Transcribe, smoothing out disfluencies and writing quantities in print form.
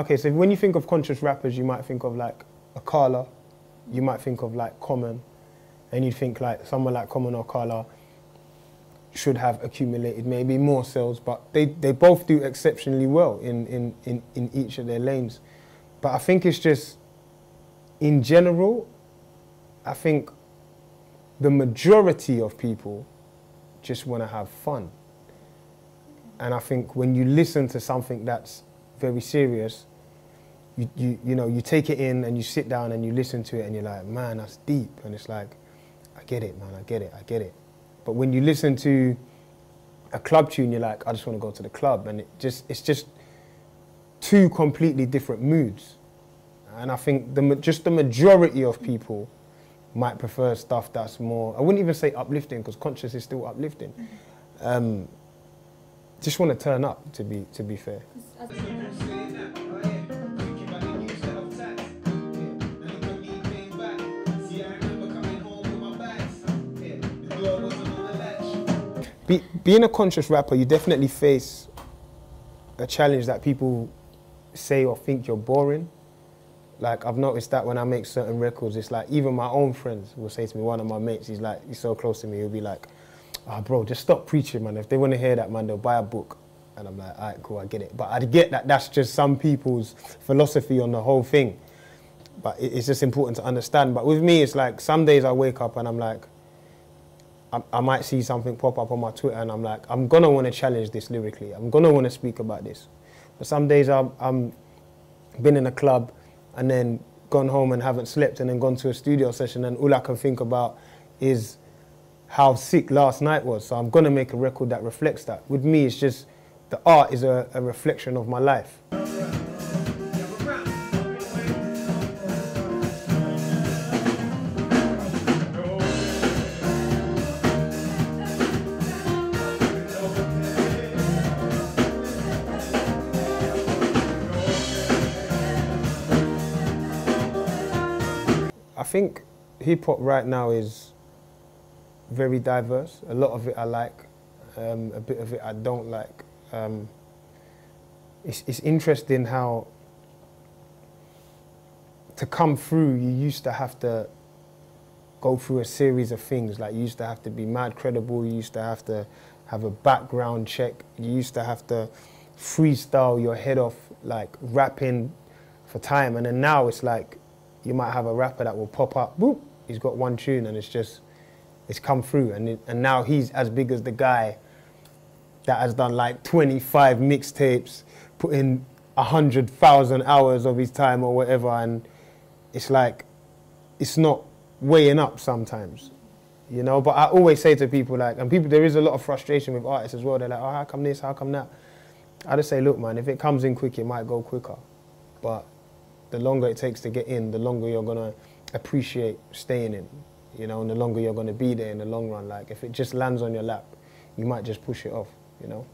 Okay, so when you think of conscious rappers, you might think of like Akala, you might think of like Common, and you think like someone like Common or Akala should have accumulated maybe more sales, but they both do exceptionally well in each of their lanes. But I think it's just, in general, I think the majority of people just want to have fun. And I think when you listen to something that's very serious, you know, you take it in and you sit down and you listen to it and you're like, man, that's deep. And it's like, I get it, man, I get it, I get it. But when you listen to a club tune, you're like, I just want to go to the club. And it's just two completely different moods. And I think just the majority of people might prefer stuff that's more, I wouldn't even say uplifting, because conscious is still uplifting. Just want to turn up, to be fair. Being a conscious rapper, you definitely face a challenge that people say or think you're boring. Like, I've noticed that when I make certain records, it's like, even my own friends will say to me, one of my mates, he's so close to me, he'll be like, oh, bro, just stop preaching, man. If they want to hear that, man, they'll buy a book. And I'm like, all right, cool, I get it. But I get that that's just some people's philosophy on the whole thing. But it's just important to understand. But with me, it's like, some days I wake up and I'm like, I might see something pop up on my Twitter and I'm like, I'm going to want to challenge this lyrically. I'm going to want to speak about this. But some days I'm been in a club and then gone home and haven't slept and then gone to a studio session and all I can think about is how sick last night was. So I'm going to make a record that reflects that. With me, it's just, the art is a reflection of my life. I think hip-hop right now is very diverse. A lot of it I like, a bit of it I don't like. It's interesting how to come through, you used to have to go through a series of things. Like, you used to have to be mad credible, you used to have a background check, you used to have to freestyle your head off, like rapping for time. And then now it's like, you might have a rapper that will pop up, boop, he's got one tune and it's come through. And now he's as big as the guy that has done like 25 mixtapes, put in 100,000 hours of his time or whatever. And it's like, it's not weighing up sometimes, you know? But I always say to people, like, and people, there is a lot of frustration with artists as well. They're like, oh, how come this, how come that? I just say, look, man, if it comes in quick, it might go quicker. But the longer it takes to get in, the longer you're gonna appreciate staying in, you know, and the longer you're gonna be there in the long run. Like, if it just lands on your lap, you might just push it off, you know.